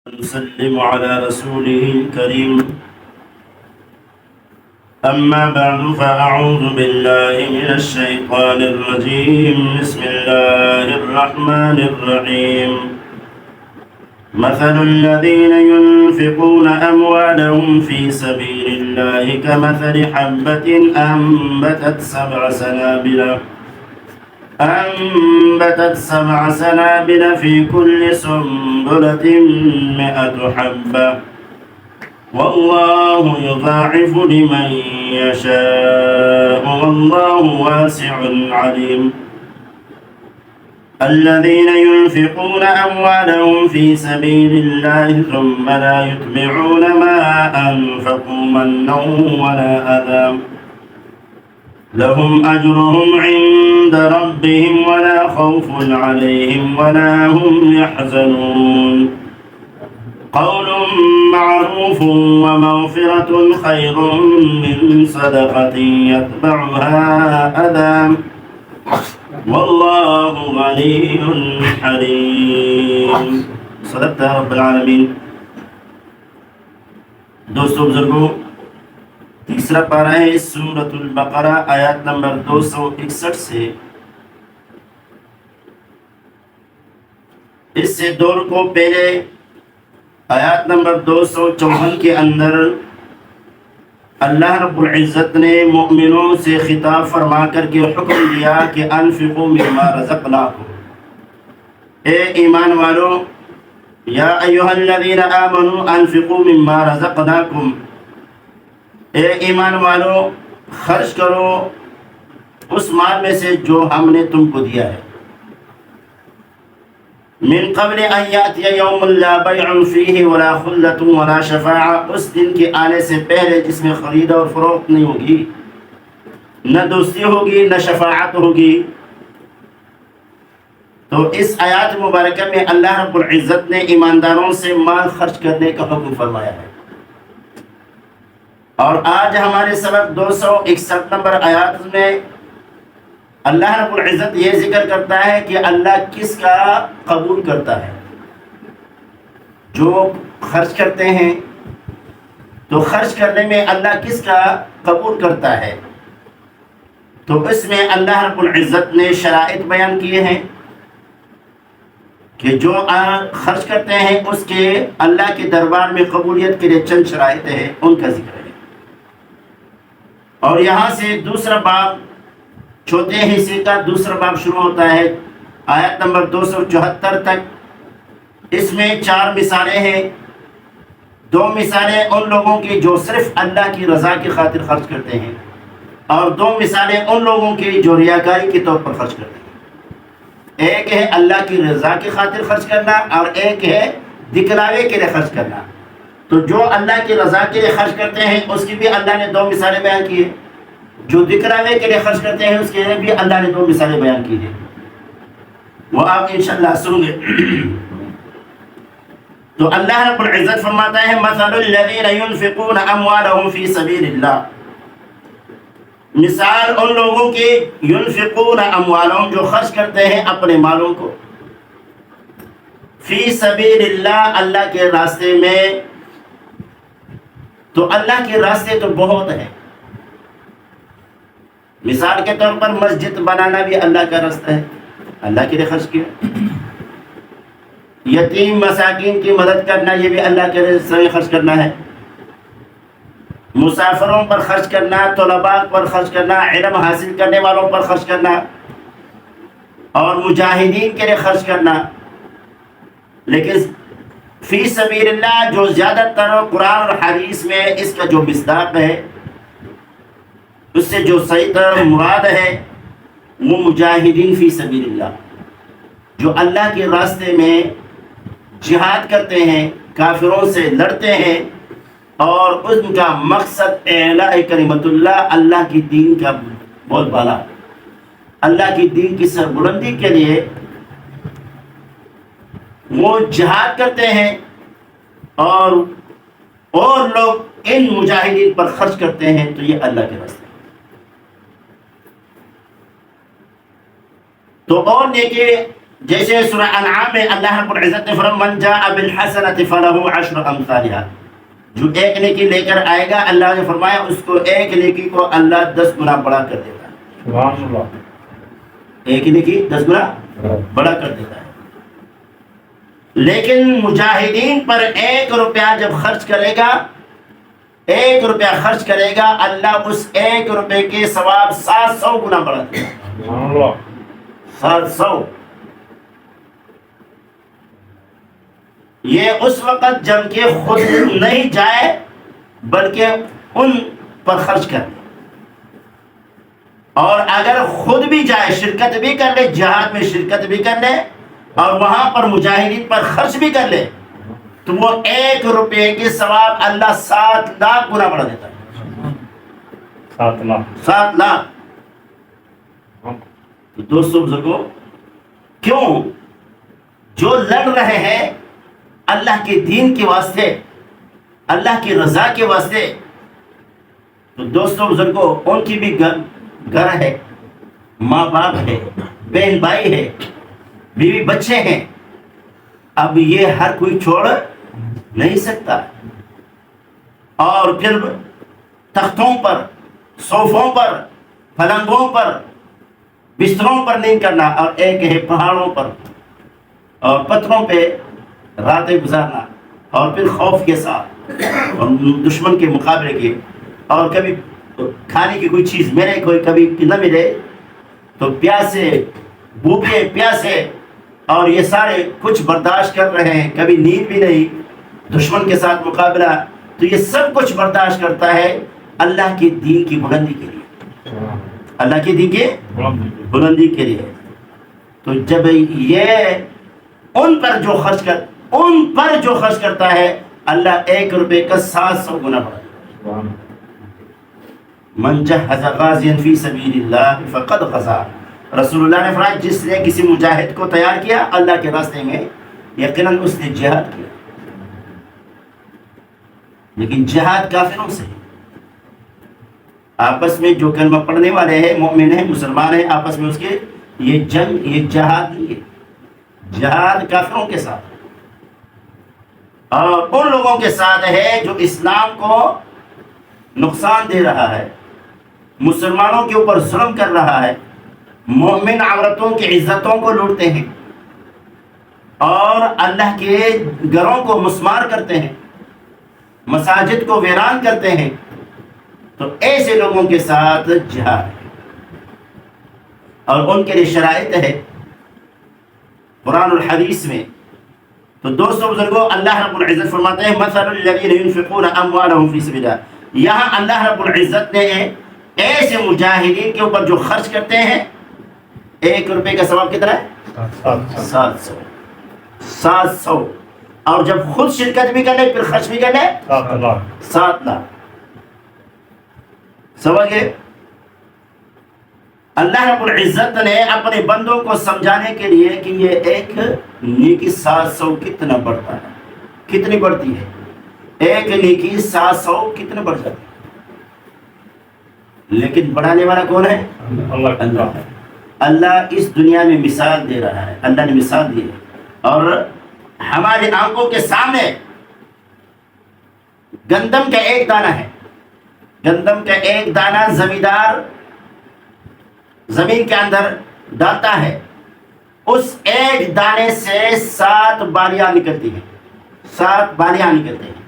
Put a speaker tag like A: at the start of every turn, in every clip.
A: نسلم على رسوله الكريم. أما بعد فأعوذ بالله من الشيطان الرجيم. بسم الله الرحمن الرحيم. مثل الذين ينفقون أموالهم في سبيل الله كمثل حبة أنبتت سبع سنابل في كل سنبلة 100 حبة والله يضاعف لمن يشاء والله واسع عليم. الذين ينفقون أموالهم في سبيل الله ثم لا يتبعون ما أنفقوا منا ولا أذى لهم أجرهم عند ربهم ولا خوف عليهم ولا هم يحزنون. قول معروف ومغفرة خير من صدقة يتبعها أذى والله غني حليم. صدقت يا رب العالمین. دوستو بزرگوں، تیسرا پارہ ہے سورۃ البقرہ آیات نمبر 261 سے. اس سے دو رکوع پہلے آیات نمبر 254 کے اندر اللہ رب العزت نے مؤمنوں سے خطاب فرما کر کے حکم دیا کہ انفقوا مما رزقناکم، اے ایمان والو، یا ایھا الذین آمنوا انفقوا مما رزقناکم، اے ایمان والو خرچ کرو اس مال میں سے جو ہم نے تم کو دیا ہے. من قبل ان یاتی یوم لا بیع فیہ ولا خلۃ ولا شفاعہ، اس دن کے آنے سے پہلے جس میں خرید اور فروخت نہیں ہوگی، نہ دوستی ہوگی نہ شفاعت ہوگی. تو اس آیات مبارکہ میں اللہ رب العزت نے ایمانداروں سے مال خرچ کرنے کا حکم فرمایا ہے. اور آج ہمارے سبق 261 نمبر آیات میں اللہ رب العزت یہ ذکر کرتا ہے کہ اللہ کس کا قبول کرتا ہے. جو خرچ کرتے ہیں تو خرچ کرنے میں اللہ کس کا قبول کرتا ہے. تو اس میں اللہ رب العزت نے شرائط بیان کیے ہیں کہ جو خرچ کرتے ہیں اس کے اللہ کے دربار میں قبولیت کے لیے چند شرائط ہیں، ان کا ذکر ہے. اور یہاں سے دوسرا باب، چوتھے حصے کا دوسرا باب شروع ہوتا ہے آیت نمبر 274 تک. اس میں 4 مثالیں ہیں. 2 مثالیں ان لوگوں کی جو صرف اللہ کی رضا کی خاطر خرچ کرتے ہیں، اور 2 مثالیں ان لوگوں کی جو ریاکاری کے طور پر خرچ کرتے ہیں. ایک ہے اللہ کی رضا کی خاطر خرچ کرنا اور ایک ہے دکھلاوے کے لیے خرچ کرنا. تو جو اللہ کی رضا کے لیے خرچ کرتے ہیں اس کی بھی اللہ نے 2 مثالیں بیان کی ہیں. جو دکھلاوے کے لیے خرچ کرتے ہیں اس کے لیے بھی اللہ نے 2 مثالیں بیان کی ہیں. وہ آپ انشاءاللہ سنیں گے. تو اللہ رب العزت فرماتا ہے مثل الذین ينفقون اموالهم فی سبیل اللہ، مثال ان لوگوں کی ينفقون اموالهم جو خرچ کرتے ہیں اپنے مالوں کو، فی سبیل اللہ، اللہ کے راستے میں. تو اللہ کے راستے تو بہت ہیں. مثال کے طور پر مسجد بنانا بھی اللہ کا راستہ ہے، اللہ کے لیے خرچ کیا. یتیم مساکین کی مدد کرنا یہ بھی اللہ کے لیے خرچ کرنا ہے. مسافروں پر خرچ کرنا، طلباء پر خرچ کرنا، علم حاصل کرنے والوں پر خرچ کرنا اور مجاہدین کے لیے خرچ کرنا. لیکن فی سبیل اللہ جو زیادہ تر قرآن اور حدیث میں اس کا جو مصداق ہے، اس سے جو صحیح تر مراد ہے وہ مجاہدین فی سبیل اللہ، جو اللہ کے راستے میں جہاد کرتے ہیں، کافروں سے لڑتے ہیں اور ان کا مقصد اعلاء کلمت اللہ، اللہ کی دین کا بول بالا، اللہ کی دین کی سربلندی کے لیے وہ جہاد کرتے ہیں. اور لوگ ان مجاہدین پر خرچ کرتے ہیں، تو یہ اللہ کے راستے. تو اور نیکی جیسے سورہ انعام میں اللہ رب العزت نے فرمایا من جاء بالحسنۃ فلہ عشر امثالها، جو ایک نیکی لے کر آئے گا اللہ نے فرمایا اس کو ایک نیکی کو اللہ 10 گنا بڑا کر دیتا ہے۔
B: سبحان اللہ،
A: ایک نیکی 10 گنا بڑا کر دیتا ہے۔ لیکن مجاہدین پر 1 روپیہ جب خرچ کرے گا، 1 روپیہ خرچ کرے گا، اللہ اس 1 روپے کے ثواب 700 گنا بڑھا دے گا۔
B: سبحان اللہ،
A: 700۔ یہ اس وقت جب کہ خود نہیں جائے بلکہ ان پر خرچ کر لے، اور اگر خود بھی جائے، شرکت بھی کر لے، جہاد میں شرکت بھی کر لے اور وہاں پر مجاہدین پر خرچ بھی کر لے، تو وہ 1 روپے کے ثواب اللہ 7 لاکھ گنا بڑھا دیتا ہے۔
B: 7 لاکھ،
A: 7 لاکھ۔ تو دوستو بزرگوں، کیوں جو لڑ رہے ہیں اللہ کے دین کے واسطے، اللہ کی رضا کے واسطے، تو دوستو بزرگوں ان کی بھی گھر ہے، ماں باپ ہے، بہن بھائی ہے، بیوی بچے ہیں۔ اب یہ ہر کوئی چھوڑ نہیں سکتا، اور پھر تختوں پر، صوفوں پر، پلنگوں پر، بستروں پر نیند کرنا، اور ایک ہے پہاڑوں پر اور پتھروں پہ راتیں گزارنا، اور پھر خوف کے ساتھ اور دشمن کے مقابلے کے، اور کبھی کھانے کی کوئی چیز ملے، کوئی کبھی نہ ملے تو پیاسے، بھوکے پیاسے، اور یہ سارے کچھ برداشت کر رہے ہیں، کبھی نیند بھی نہیں، دشمن کے ساتھ مقابلہ، تو یہ سب کچھ برداشت کرتا ہے اللہ کے دین کی بلندی کے لیے، اللہ کے دین کی بلندی کے لیے۔ تو جب یہ ان پر جو خرچ کرتا ہے اللہ 1 روپے کا 700 گنا بڑھا۔ من جہز غازیا فی سبیل اللہ فقد غزا، رسول اللہ نے فرمایا جس نے کسی مجاہد کو تیار کیا اللہ کے راستے میں، یقیناً اس نے جہاد کیا۔ لیکن جہاد کافروں سے، آپس میں جو کلمہ پڑھنے والے ہیں، مومن ہیں، مسلمان ہیں، آپس میں اس کے یہ جنگ، یہ جہاد نہیں ہے، جہاد کافروں کے ساتھ اور ان لوگوں کے ساتھ ہے جو اسلام کو نقصان دے رہا ہے، مسلمانوں کے اوپر ظلم کر رہا ہے، مومن عورتوں کی عزتوں کو لوٹتے ہیں اور اللہ کے گھروں کو مسمار کرتے ہیں، مساجد کو ویران کرتے ہیں، تو ایسے لوگوں کے ساتھ جہاد ہے اور ان کے لیے شرائط ہے قرآن اور حدیث میں۔ تو دوستو بزرگوں، اللہ رب العزت فرماتے ہیں مثل الذین ينفقون اموالهم فی سبیل اللہ، یہاں اللہ رب العزت نے ایسے مجاہدین کے اوپر جو خرچ کرتے ہیں، 1 روپے کا ثواب کتنا ہے؟ 700۔ اور جب خود شرکت بھی کر لے پھر خرچ بھی کر لے 7 لاکھ۔ سمجھ گئے؟ اللہ رب العزت نے اپنے بندوں کو سمجھانے کے لیے کہ یہ ایک نیکی 700 کتنا بڑھتا ہے، کتنی بڑھتی ہے، ایک نیکی 700 کتنے بڑھ جاتی ہے۔ لیکن بڑھانے والا کون ہے؟ اللہ ہے۔ اللہ اس دنیا میں مثال دے رہا ہے، اللہ نے مثال دی ہے، اور ہماری آنکھوں کے سامنے گندم کا ایک دانہ ہے، گندم کا ایک دانہ زمیندار زمین کے اندر ڈالتا ہے، اس ایک دانے سے 7 بالیاں نکلتی ہیں، 7 بالیاں نکلتے ہیں،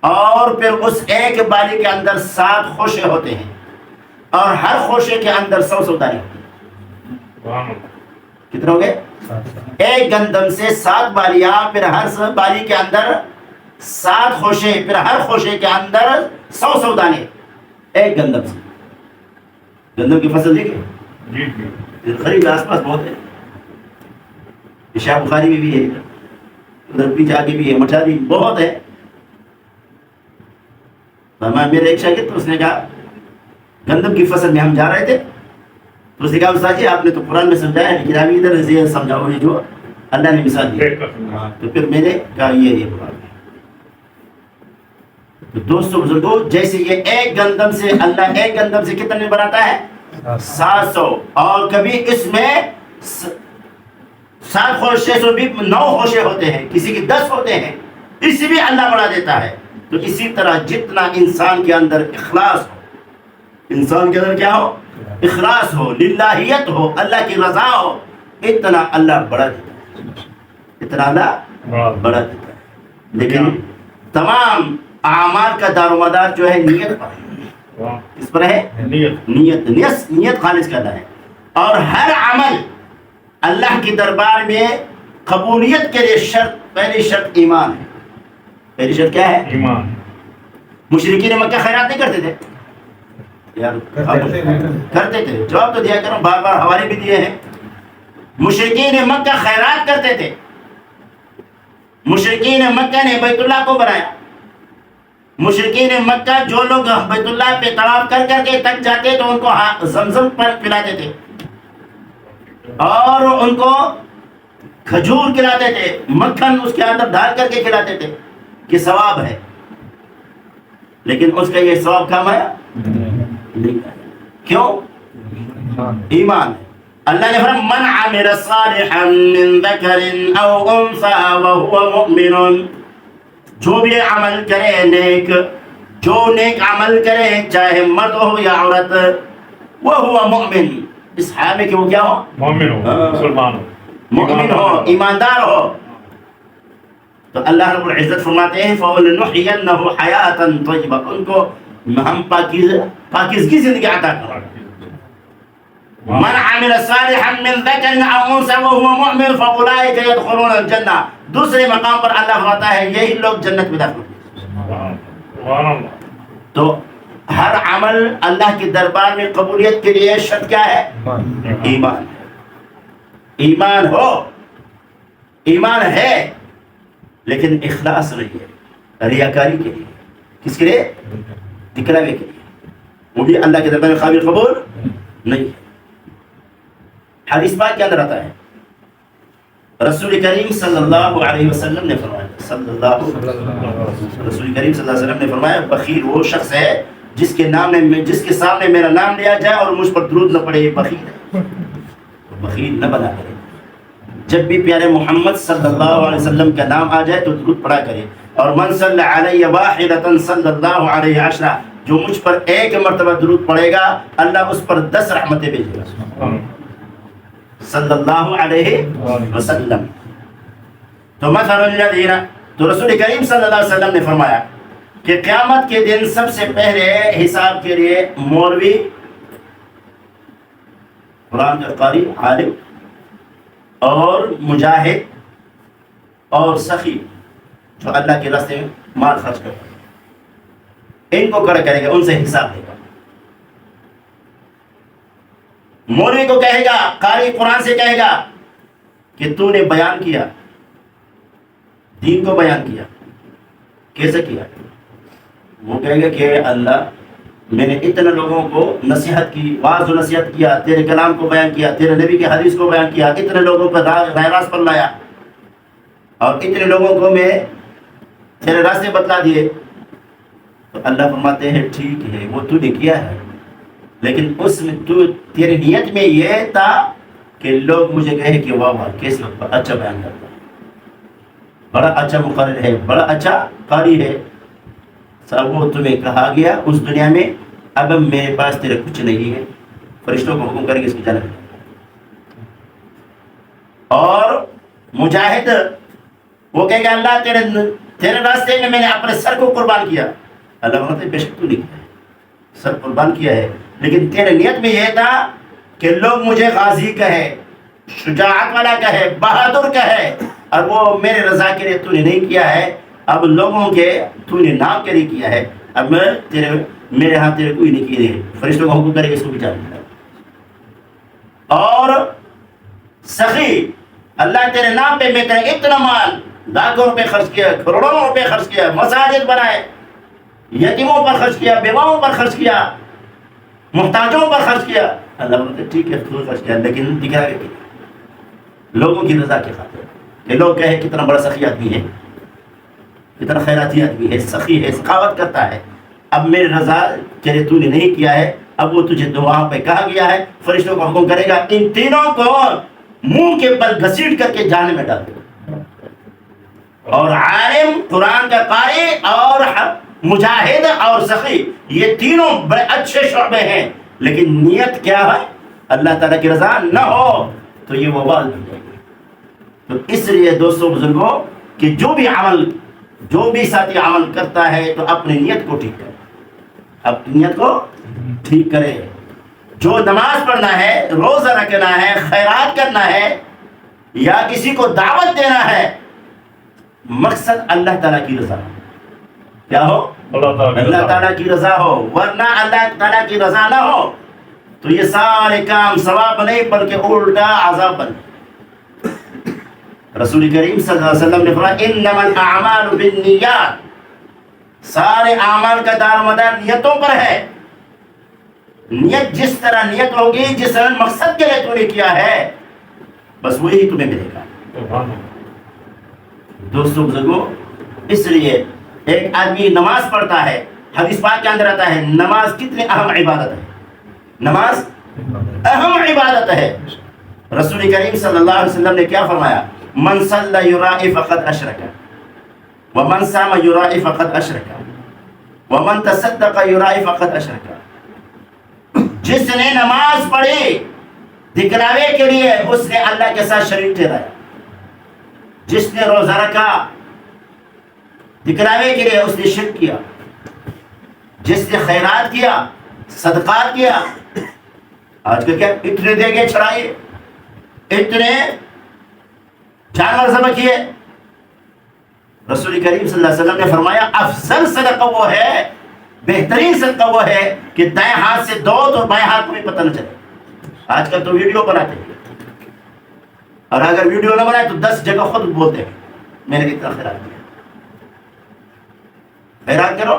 A: اور پھر اس ایک بالی کے اندر 7 خوشے ہوتے ہیں، اور ہر خوشے کے اندر 100 دانے ہوتے ہیں۔ کتنے ہو گئے؟ ایک گندم سے 7 بالیاں، پھر ہر بالی کے اندر 7 خوشے، پھر ہر خوشے کے اندر 100 دانے، ایک گندم سے۔ گندم کی فصل دیکھیں، قریب آس پاس بہت ہے، عشاء بخاری میں بھی ہے، ادھر پیچھے آگے بھی ہے، مٹھاری بہت ہے۔ میرے ایک شاگرد تو اس نے کہا گندم کی فصل میں ہم جا رہے تھے، تو اس نے کہا استاد جی آپ نے تو قرآن میں سمجھایا ہے لیکن ابھی ادھر سے سمجھاؤ یہ جو اللہ نے مثال دی۔ تو پھر میں نے کہا یہ قرآن ہے۔ تو دوستو بزرگوں، جیسے یہ ایک گندم سے اللہ ایک گندم سے کتنے بناتا ہے؟ 700، اور کبھی اس میں 7 خوشے 9 خوشے ہوتے ہیں، کسی کی 10 ہوتے ہیں، اسی بھی اللہ بڑھا دیتا ہے۔ تو اسی طرح جتنا انسان کے اندر اخلاص ہو، انسان کے اندر کیا ہو؟ اخلاص ہو، للہیت ہو، اللہ کی رضا ہو، اتنا اللہ بڑھا دیتا ہے، اتنا اللہ بڑھا دیتا ہے۔ لیکن تمام اعمال کا دار و مدار جو ہے نیت پر ہے۔ کس پر ہے؟ نیت خالص کرنا ہے۔ اور ہر عمل اللہ کے دربار میں قبولیت کے لیے پہلی شرط ایمان ہے۔ پہلی شرط کیا ہے؟
B: ایمان۔
A: مشرکین مکہ خیرات نہیں کرتے تھے یار؟ کرتے تھے، جواب تو دیا کرو، بار بار حوالے بھی دیے ہیں۔ مشرکین مکہ خیرات کرتے تھے۔ مشرکین مکہ نے بیت اللہ کو بنایا۔ مشرکین مکہ جو لوگ بیت اللہ پہ طواف کر کر کے تک جاتے تو ان کو زمزم پر پلاتے تھے اور ان کو کھجور کھلاتے تھے، مکھن اس کے اندر ڈال کر کے کھلاتے تھے کہ ثواب ہے، لیکن اس کا یہ ثواب کام آیا نہیں آیا۔ کیوں؟ ایمان ہے۔ اللہ نے فرمایا من عمل صالحا من ذکر او انثى وهو مؤمن، جو بھی عمل کرے نیک، جو نیک عمل کرے چاہے مرد ہو یا عورت، وهو مؤمن، اس حال میں کہ وہ کیا ہو؟
B: مومن ہو، مسلمان ہو،
A: مؤمن ہو، ایماندار ہو۔ تو اللہ رب العزت فرماتے ہیں فَوَلَنُحْيَنَّهُ حَيَاةً طَيِّبَةً، ان کو ہم پاکیزگی زندگی عطا کریں۔ من عمل صالحا من ذکر او انثى وهو مؤمن فاولئک يدخلون الجنہ۔ دوسرے مقام پر اللہ فرماتا ہے یہی لوگ جنت میں داخل ہوں۔ تو ہر عمل اللہ کے دربار میں قبولیت کے لیے شرط کیا ہے؟ ایمان۔ ایمان ہو، ایمان ہے لیکن اخلاص نہیں ہے، ریاکاری کے لیے، کس کے لیے؟ دکھلاوے کے لیے، وہ بھی اللہ کے دربار میں قابل قبول نہیں ہے۔ حدیث پاک کے اندر آتا ہے رسول کریم صلی اللہ علیہ وسلم نے فرمایا، رسول کریم صلی اللہ علیہ وسلم نے فرمایا بخیل وہ شخص ہے جس کے سامنے میرا نام لیا جائے اور مجھ پر درود نہ پڑے، یہ بخیل ہے۔ بخیل نہ بنا کرے، جب بھی پیارے محمد صلی اللہ علیہ وسلم کا نام آ جائے تو درود پڑا کرے۔ اور من صلی علیہ واحدۃ صلی اللہ علیہ عشرہ، جو مجھ پر ایک مرتبہ درود پڑے گا اللہ اس پر 10 رحمتیں بھیجے گا، صلی اللہ علیہ وسلم۔ تو مثل الذین، تو رسول کریم صلی اللہ علیہ وسلم نے فرمایا کہ قیامت کے دن سب سے پہلے حساب کے لیے مولوی، قرآن کا قاری، عالم اور مجاہد اور سخی جو اللہ کے راستے میں مال خرچ کرتا ہے، ان کو کھڑا کرے گا، ان سے حساب لے گا۔ مولوی کو کہے گا، قاری قرآن سے کہے گا کہ تو نے بیان کیا، دین کو بیان کیا، کیسے کیا؟ وہ کہے گا کہ اللہ میں نے اتنے لوگوں کو نصیحت کی، واعظ و نصیحت کیا، تیرے کلام کو بیان کیا، تیرے نبی کے حدیث کو بیان کیا، اتنے لوگوں پر راہ راست پر لایا اور اتنے لوگوں کو میں تیرے راستے بتلا دیے۔ تو اللہ فرماتے ہیں ٹھیک ہے وہ تو نے کیا ہے، لیکن اس میں تیری نیت میں یہ تھا کہ لوگ مجھے کہے کہ واہ واہ کیس لوگ اچھا بیان کرتا ہے، بڑا اچھا مقرر ہے، بڑا اچھا قاری ہے۔ سب وہ تمہیں کہا گیا اس دنیا میں، اب میرے پاس تیرے کچھ نہیں ہے، فرشتوں کو حکم کرے گا اس کی جانب۔ اور مجاہد وہ کہے گا اللہ تیرے راستے میں میں نے اپنے سر کو قربان کیا، اللہ فرماتے ہیں بے شک تو نہیں کیا ہے، سر قربان کیا ہے، لیکن تیرے نیت میں یہ تھا کہ لوگ مجھے غازی کہے، شجاعت والا کہے، بہادر کہے، اور وہ میرے رضا کے لیے تو نے نہیں کیا ہے، اب لوگوں کے تو نے نام کے لیے کیا ہے، اب میں میرے ہاں تیرے کوئی نہیں کیے ہیں، فرشتوں کو حکم کرے گا اس کو بھی جاننا۔ اور سخی اللہ تیرے نام پہ میں نے اتنا مال، لاکھوں روپے خرچ کیا، کروڑوں روپے خرچ کیا، مساجد بنائے، یتیموں پر خرچ کیا، بیواؤں پر خرچ کیا، محتاجوں پر خرچ کیا، اللہ بولتے ٹھیک ہے تو خرچ کیا، لیکن دکھا کے لوگوں کی رضا کی خاطر کہ لوگ کہے کتنا بڑا سخی آدمی ہے، کتنا خیراتی آدمی ہے، سخی ہے، سخاوت کرتا ہے، اب میرے رضا کے لیے تو نے نہیں کیا ہے، اب وہ تجھے وہاں پہ کہا گیا ہے، فرشتوں کو حکم کرے گا ان تینوں کو منہ کے بل گھسیٹ کر کے جہنم میں ڈال دے. اور عالم، قرآن کا قاری اور مجاہد اور سخی، یہ تینوں بڑے اچھے شعبے ہیں، لیکن نیت کیا ہے؟ اللہ تعالیٰ کی رضا نہ ہو تو یہ وبال بن جائے گی. تو اس لیے دوستوں بزرگوں کہ جو بھی ساتھی عمل کرتا ہے تو اپنی نیت کو ٹھیک کرے، اپنی نیت کو ٹھیک کرے. جو نماز پڑھنا ہے، روزہ رکھنا ہے، خیرات کرنا ہے یا کسی کو دعوت دینا ہے، مقصد اللہ تعالیٰ کی رضا کیا ہو؟ اللہ تعالیٰ کی رضا ہو. ورنہ اللہ تعالیٰ کی رضا نہ ہو تو یہ سارے کام ثواب نہیں بلکہ الٹا عذاب بنے. رسول کریم صلی اللہ علیہ وسلم نے فرمایا انما الاعمال بالنیات، سارے اعمال کا دار و مدار نیتوں پر ہے. نیت جس طرح نیت ہوگی، جس طرح مقصد کے لیے تو نے کیا ہے، بس وہی تمہیں ملے گا. دوستوں بزرگوں، اس لیے ایک آدمی نماز پڑھتا ہے، حدیث پاک کے اندر آتا ہے نماز کتنی اہم عبادت ہے. نماز اہم عبادت ہے. رسول کریم صلی اللہ علیہ وسلم نے کیا فرمایا؟ من صلی یرائی فقد اشرک، ومن صام یرائی فقد اشرک، ومن تصدق یرائی فقد اشرک. جس نے نماز پڑھی دکھلاوے کے لیے اس نے اللہ کے ساتھ شریک ٹھہرایا. جس نے روزہ رکھا دکھلاوے کے لیے اس نے شرک کیا. جس نے خیرات کیا، صدقات کیا. آج کل کیا اتنے دے گے چھڑائے، اتنے جانور ذبح کیے. رسول کریم صلی اللہ علیہ وسلم نے فرمایا افضل صدقہ وہ ہے، بہترین صدقہ وہ ہے کہ دائیں ہاتھ سے دو تو بائیں ہاتھ کو بھی پتہ نہ چلے. آج کل تو ویڈیو بناتے ہیں، اور اگر ویڈیو نہ بنائے تو 10 جگہ خود بولتے ہیں میں نے کتنا خیرات کیا. خیرات کرو.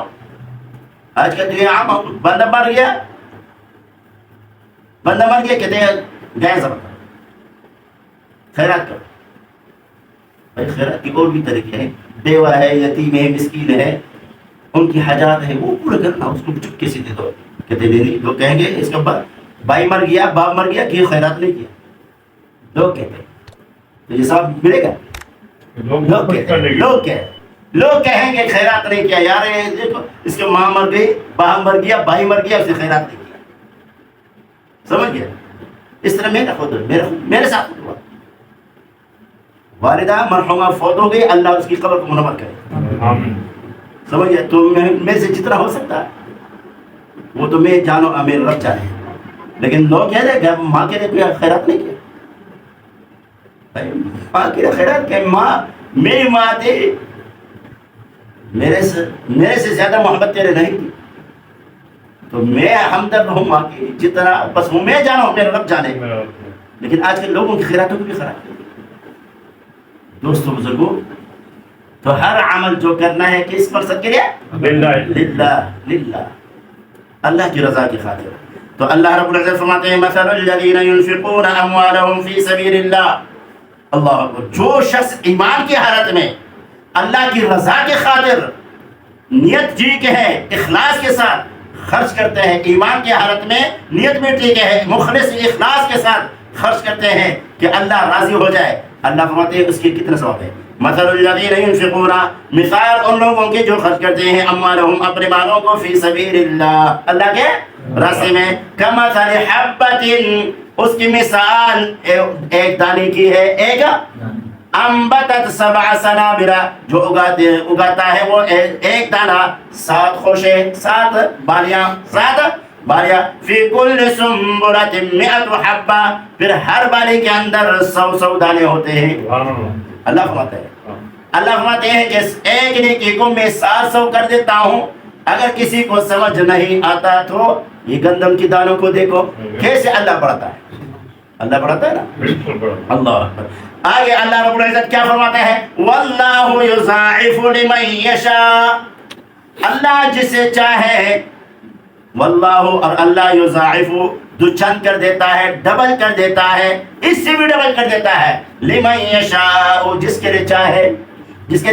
A: آج کل تو یہ عام بندہ مر گیا کہتے ہیں گائے ذبح کرو، خیرات کرو. بھائی خیرات کی اور بھی طریقے ہیں. بیوہ ہے، یتیم ہے، مسکین ہے، ان کی حاجات ہے، وہ پورا کرنا، اس کو چپکے سے دے دو. کہتے نہیں، لوگ کہیں گے اس کا بھائی مر گیا، باپ مر گیا کہ خیرات نہیں کیا. لوگ کہتے ہیں تو یہ سب ملے گا. لوگ کہیں گے خیرات نہیں کیا. یار دیکھو اس کے ماں مر گئی، باپ مر گیا، بھائی مر گیا، اس نے خیرات نہیں کیا. سمجھ گیا؟ اس طرح میرے ساتھ ہوا. والدہ مرحومہ فوت ہو گئی، اللہ اس کی قبر کو منور کرے. سمجھ گیا؟ تو میرے سے جتنا ہو سکتا ہے وہ تو میں جانو، میرے رب جانے. لیکن لوگ کہہ رہے کہ ماں کے لیے خیرات نہیں کیا. ماں کے لیے خیرات کیا؟ ماں میری ماں تھی، میرے سے زیادہ محبت تیرے نہیں تھی، تو میں ہمدرد ہوں ماں کی جتنا، بس میں جانو، میرے رب جانے. لیکن آج کل لوگوں کی خیراتوں کو بھی خراب. دوستوں بزرگوں، تو ہر عمل جو کرنا ہے کس مقصد کے لیے؟ للہ، اللہ کی رضا کی خاطر. تو اللہ رب العزت فرماتے ہیں مثل الذین ينفقون اموالهم فی سبیل اللہ. اللہ اکبر. جو شخص ایمان کی حالت میں اللہ کی رضا کی خاطر نیت جی کے ہے، اخلاص کے ساتھ خرچ کرتے ہیں، ایمان کی حالت میں نیت میں ٹھیک ہے، مخلص اخلاص کے ساتھ خرچ کرتے ہیں کہ اللہ راضی ہو جائے. اللہ فرماتے ہیں اس کے کتنا ثواب ہے. مثل الذین ينفقون، مثال ان لوگوں کے جو خرچ کرتے ہیں اموالهم اپنے مالوں کو فی سبیل اللہ، اللہ کے راستے میں، کمثل حبۃ، اس کی مثال ایک دانے کی ہے، ایک انبتت 7 سنابل، جو اگاتا ہے وہ ایک دانہ 7 خوشے، 7 بالیاں فی کل سنبلۃ 100 حبہ، پھر ہر بالی کے اندر 100 دانے ہوتے ہیں. اللہ فرماتے ہیں کہ ایک نیکی کو میں 700 کر دیتا ہوں. اگر کسی کو سمجھ نہیں آتا تو یہ گندم کی دانوں کو دیکھو کیسے اللہ بڑھتا ہے. اللہ بڑھتا ہے نا. اللہ آگے اللہ رب العزت کیا فرماتے ہیں؟ واللہ یضاعف لمن یشاء، اللہ جسے چاہے، واللہ، اور اللہ یضاعف دوچند کر دیتا ہے، ڈبل کر دیتا ہے، اس سے بھی ڈبل کر دیتا ہے. لمن یشاء، جس کے لیے چاہے، جس کے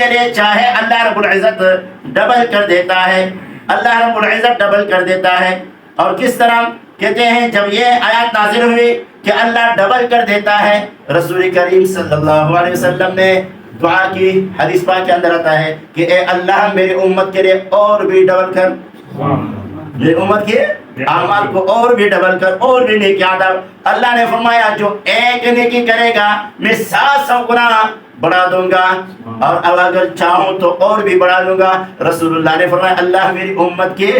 A: لیے چاہے اللہ رب العزت ڈبل کر دیتا ہے. اللہ رب العزت ڈبل کر دیتا ہے. اور کس طرح؟ کہتے ہیں جب یہ آیات نازل ہوئی کہ اللہ ڈبل کر دیتا ہے، رسول کریم صلی اللہ علیہ وسلم نے دعا کی، حدیث پاک کے اندر آتا ہے کہ اے اللہ میری امت کے لیے اور بھی ڈبل کر، میری امت کے اعمال کو اور بھی ڈبل کر، اور بھی نیکی عطا۔ اللہ نے فرمایا جو ایک نیکی کرے گا میں 700 گنا بڑھا دوں گا، اور اب اگر چاہوں تو اور بھی بڑھا دوں گا۔ رسول اللہ نے فرمایا اللہ میری امت کے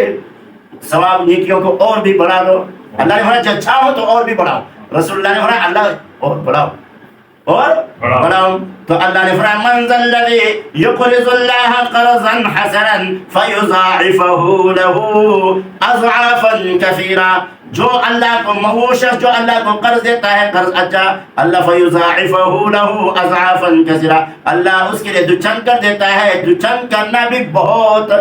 A: ثواب نیکیوں کو اور بھی بڑھا دو۔ اللہ نے فرمایا جب چاہوں تو اور بھی بڑھاؤ۔ رسول اللہ نے فرمایا اللہ اور بڑھاؤ اور بڑھاؤ، تو اللہ نے فرمایا من ذا الذی یقرض اللہ قرضا حسنا فیضاعفہ له اضعافا کثیرا، جو اللہ کو وہ شخص جو اللہ کو قرض دیتا ہے قرض اچھا، اللہ فیضاعفہ له اضعافا کثیرا، اللہ اس کے لیے دوچن کر دیتا ہے، دوچن کرنا بھی بہت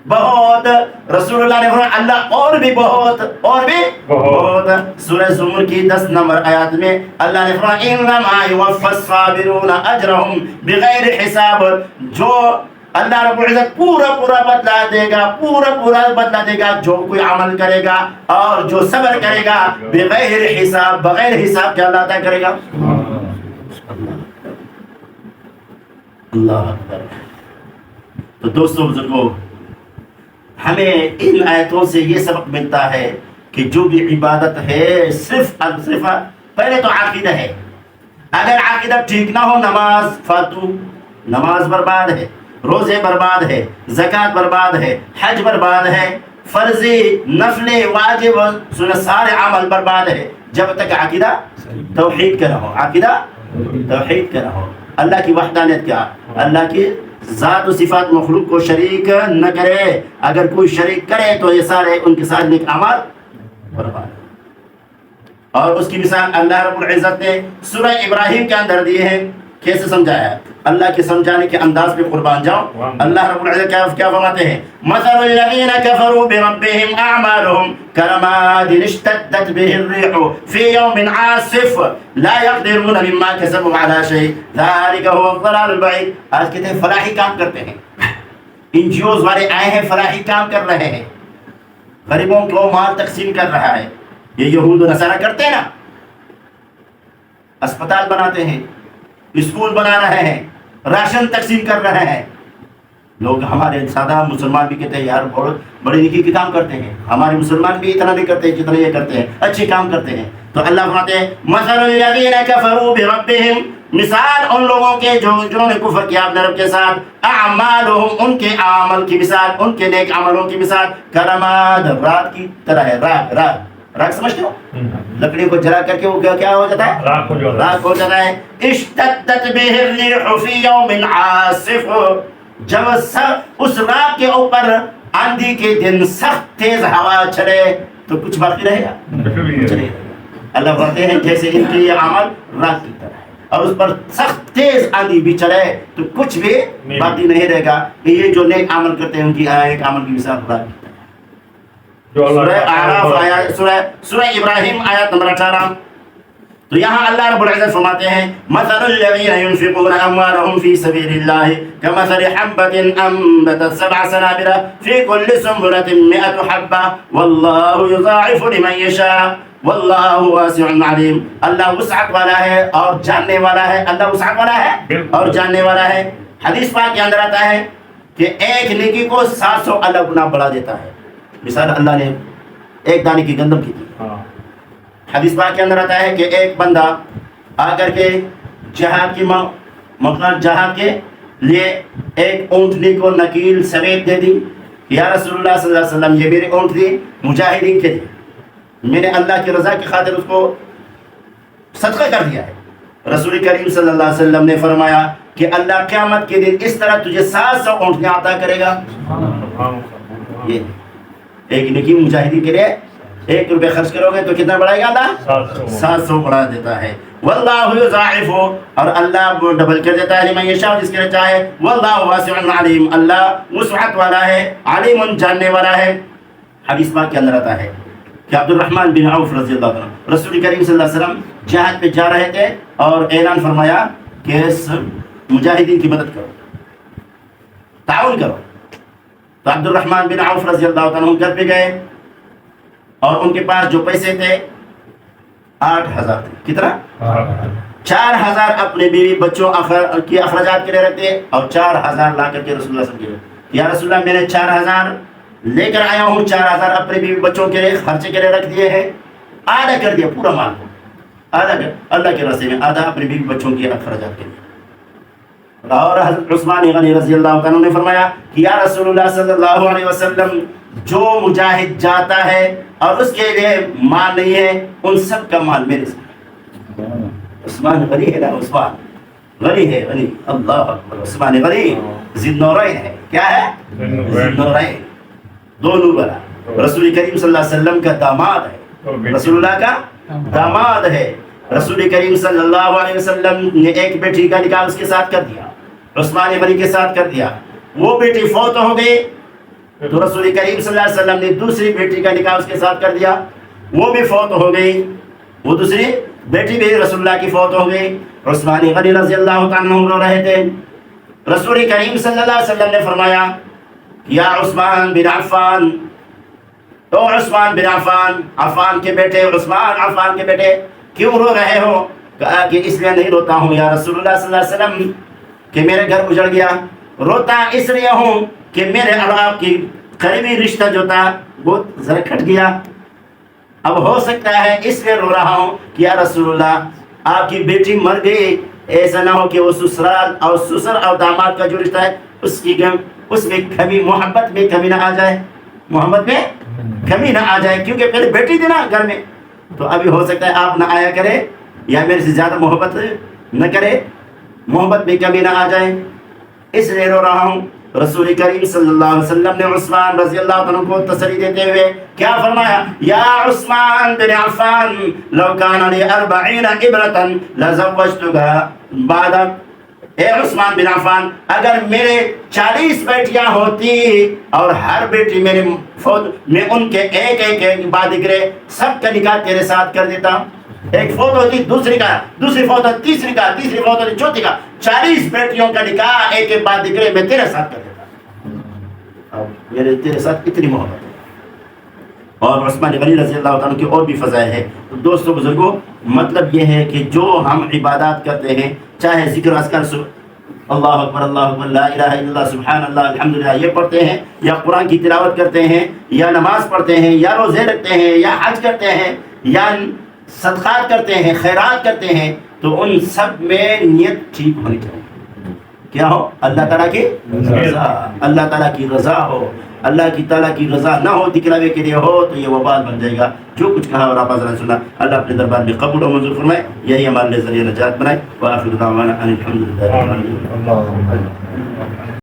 A: بہت۔ رسول اللہ نے فرمایا اللہ اور بھی بہت اور بھی بہت۔ سورہ زمر کی 10 نمبر آیات میں اللہ نے فرمایا انما یوفی الصابرون اجرهم بغیر حساب، جو اللہ رب العزت پورا بدلہ دے گا، پورا بدلہ دے گا جو کوئی عمل کرے گا اور جو صبر کرے گا بغیر حساب، بغیر حساب کے اللہ عطا کرے گا۔ اللہ اکبر۔ تو دوستو بزرگوں، ہمیں ان آیتوں سے یہ سبق ملتا ہے کہ جو بھی عبادت ہے صرف پہلے تو عقیدہ ہے، اگر عقیدہ ٹھیک نہ ہو نماز فاتو، نماز برباد ہے، روزے برباد ہے، زکوٰۃ برباد ہے، حج برباد ہے، فرضی نفلی واجب سارے عمل برباد ہے، جب تک عقیدہ توحید کا نہ ہو، عقیدہ توحید کا نہ ہو، اللہ کی وحدانیت کا، اللہ کی ذات و صفات مخلوق کو شریک نہ کرے، اگر کوئی شریک کرے تو یہ سارے ان کے ساتھ نیک اعمال برباد۔ اور اس کی مثال اللہ رب العزت نے سورہ ابراہیم کے اندر دی ہے، کیسے سمجھایا ہے؟ اللہ کے سمجھانے کے انداز پہ قربان جاؤ۔ اللہ رب العزت کیا فرماتے ہیں؟ مثل الذین کفروا بربهم اعمالهم كرماد اشتدت به الريح في يوم عاصف لا يقدرون مما كسبوا على شيء ذلك هو الضلال البعید۔ آج کہتے ہیں فلاحی کام کرتے ہیں، NGOs والے آئے ہیں فلاحی کام کر رہے ہیں، غریبوں کو مال تقسیم کر رہا ہے، یہ یہود و نصارہ کرتے ہیں نا، اسپتال بناتے ہیں، اسکول بنا رہے ہیں، راشن تقسیم کر رہے ہیں۔ لوگ ہمارے سادہ مسلمان بھی کہتے ہیں یار بہت بڑے نیکی کے کام کرتے ہیں، ہمارے مسلمان بھی اتنا نہیں کرتے جتنا یہ کرتے ہیں، اچھے کام کرتے ہیں۔ تو اللہ فرماتے ہیں مثل الذین کفروا بربہم، مثال ان لوگوں کے جنہوں نے کفر کیا اپنے رب کے ساتھ، اعمالہم ان کے عمل کی مثال، ان کے نیک عملوں کی مثال کرماد، رات کی طرح ہے، راگ سمجھتے ہو؟ لکڑی کو جلا کر کے وہ کیا ہو جاتا ہے؟ راگ ہو جاتا ہے۔ اشتدت بہ الريح فی یوم عاصف، جب اس راگ کے اوپر آندھی کے دن سخت تیز ہوا چلے تو کچھ باقی رہے گا؟ اللہ فرماتے ہیں جیسے ان کے یہ عمل راگ کی طرح ہے، اور اس پر سخت تیز آندھی بھی چلے تو کچھ بھی باقی نہیں رہے گا۔ یہ جو نیک عمل کرتے ہیں ان کی ایک عمل کی مثال راگ کی طرح۔ سورہ اعراف آیات، سورہ ابراہیم آیت نمبر 18۔ تو یہاں اللہ رب العزت فرماتے ہیں مثل الذین ينفقون اموالهم في سبيل الله كمثل حبة انبتت 7 سنابل في كل سنبلة 100 حبة والله يضاعف لمن يشاء والله واسع علیم۔ اللہ وسعت والا ہے اور جاننے والا ہے، اللہ وسعت والا ہے اور جاننے والا ہے۔ حدیث پاک کے اندر آتا ہے کہ ایک نیکی کو 700 اللہ گنا بڑھا دیتا ہے۔ مثال اللہ نے ایک دانے کی گندم کی تھی، حدیث پاک کے اندر آتا ہے کہ ایک بندہ آ کر کے جہاد کی جہاد کے لیے ایک اونٹنی کو نکیل سمیت دے دی، یا رسول اللہ صلی اللہ علیہ وسلم یہ میری اونٹنی مجاہدین کے لیے، میں نے اللہ کی رضا کی خاطر اس کو صدقہ کر دیا ہے۔ رسول کریم صلی اللہ علیہ وسلم نے فرمایا کہ اللہ قیامت کے دن اس طرح تجھے 700 اونٹنیاں عطا کرے گا۔ یہ ایک نیکی مجاہدین کے لیے 1 روپے خرچ کرو گے تو کتنا بڑھائے گا اللہ؟ 700 بڑھا دیتا ہے۔ واللہ یضاعف، اور اللہ ڈبل کر دیتا ہے لمن یشاء، جس کے لیے چاہے۔ واللہ واسع علیم، اللہ وسعت والا ہے، علیم جاننے والا ہے۔ حدیث پاک کے اندر آتا ہے کہ عبد الرحمن بن عوف رضی اللہ عنہ رسول کریم صلی اللہ علیہ وسلم جہاد پہ جا رہے تھے اور اعلان فرمایا کہ مجاہدین کی مدد کرو، تعاون کرو۔ تو عبد الرحمن بن عوف رضی اللہ عنہ گھر پہ گئے اور ان کے پاس جو پیسے تھے 8,000 تھے. کتنا؟ 4,000 اپنے بیوی بچوں کی اخراجات کے لیے رکھتے اور 4,000 لا کر کے رسول اللہ صلی اللہ علیہ وسلم کے یا رسول اللہ میں نے 4,000 لے کر آیا ہوں، 4,000 اپنے بیوی بچوں کے لیے خرچے کے لیے رکھ دیے ہیں. آدھا کر دیا پورا مال کو، آدھا کر اللہ کے راستے میں، آدھا اپنے بیوی بچوں کے اخراجات کے لیے. اور حضرت عثمان غنی رضی اللہ عنہ نے فرمایا کہ یا رسول اللہ صلی اللہ علیہ وسلم، جو مجاہد جاتا ہے اور اس کے لیے مال نہیں ہے، ان سب کا مال میرے سے. عثمان غنی ہے نا، عثمان غنی ہے، غنی. اللہ اکبر. عثمان غنی ذی النورین ہے. کیا ہے؟ ذی النورین، دو نور والا. رسول کریم صلی اللہ علیہ وسلم کا داماد ہے، رسول اللہ کا داماد ہے. رسول کریم صلی اللہ علیہ وسلم نے ایک بیٹی کا نکاح اس کے ساتھ کر دیا، عثمان غنی کے ساتھ کر دیا. وہ بیٹی فوت ہو گئی تو رسول کریم صلی اللہ علیہ وسلم نے دوسری بیٹی کا نکاح اس کے ساتھ کر دیا. وہ بھی فوت ہو گئی، وہ دوسری بیٹی بھی رسول اللہ کی فوت ہو گئی. عثمان غنی رضی اللہ عنہ رو رہے تھے. رسول کریم صلی اللہ علیہ وسلم نے فرمایا یا عثمان بن عفان، او عثمان بن عفان، عفان کے بیٹے، عثمان عفان کے بیٹے کیوں رو رہے ہو؟ کہا کہ اس لیے نہیں روتا ہوں یا رسول اللہ صلی اللہ علیہ وسلم کہ میرے گھر اجڑ گیا. روتا اس لیے ہوں کہ میرے اور آپ کی قریبی رشتہ جو تھا وہ ذرا کھٹ گیا. اب ہو سکتا ہے اس لیے رو رہا ہوں کہ یا رسول اللہ آپ کی بیٹی مر گئی، ایسا نہ ہو کہ وہ سسرال اور سسر اور داماد کا جو رشتہ ہے اس میں کمی، محبت میں کمی نہ آ جائے، محبت میں کمی نہ آ جائے، کیونکہ پہلے بیٹی تھی نا گھر میں. تو ابھی ہو سکتا ہے آپ نہ آیا کرے یا میرے سے زیادہ محبت نہ کرے، محبت میں کمی نہ آ جائے، اس لیے رو رہا ہوں. رسول کریم صلی اللہ علیہ وسلم نے عثمان رضی اللہ عنہ کو تسلی دیتے ہوئے کیا فرمایا؟ یا عثمان بن عفان لو کان لی 40 ابرة لزوجتک بعد. اے عثمان بن عفان، اگر میرے 40 بیٹیاں ہوتی اور ہر بیٹی میرے فوت میں ان کے ایک بعد گرے سب کا نکاح تیرے ساتھ کر دیتا. ایک فوت ہوتی دوسری کا، دوسری فوت ہوتی تیسری کا، تیسری فوت ہوتی چوتھی کا، 40 بیٹیوں کا نکاح ایک بعد گرے میں تیرے ساتھ کر دیتا. اب میرے تیرے ساتھ اتنی محبت ہے. اور عثمان غنی رضی اللہ عنہ کی اور بھی فضائل ہے. تو دوستو بزرگوں، مطلب یہ ہے کہ جو ہم عبادات کرتے ہیں، چاہے ذکر اذکار اللہ اکبر اللہ اکبر لا الہ الا اللہ سبحان اللہ الحمدللہ یہ پڑھتے ہیں، یا قرآن کی تلاوت کرتے ہیں، یا نماز پڑھتے ہیں، یا روزے رکھتے ہیں، یا حج کرتے ہیں، یا صدقات کرتے ہیں، خیرات کرتے ہیں، تو ان سب میں نیت ٹھیک ہونی چاہیے. کیا ہو؟ اللہ تعالیٰ کی رضا، اللہ تعالیٰ کی رضا ہو. اللہ کی تعالیٰ کی رضا نہ ہو، دکھلاوے کے لیے ہو، تو یہ وبال بن جائے گا. جو کچھ کہا اور آپ حضرات سنا، اللہ اپنے دربار میں قبول و منظور فرمائے، یہی ہمارے لیے ذریعہ نجات بنائے. وآخر دعوانا ان الحمد للہ.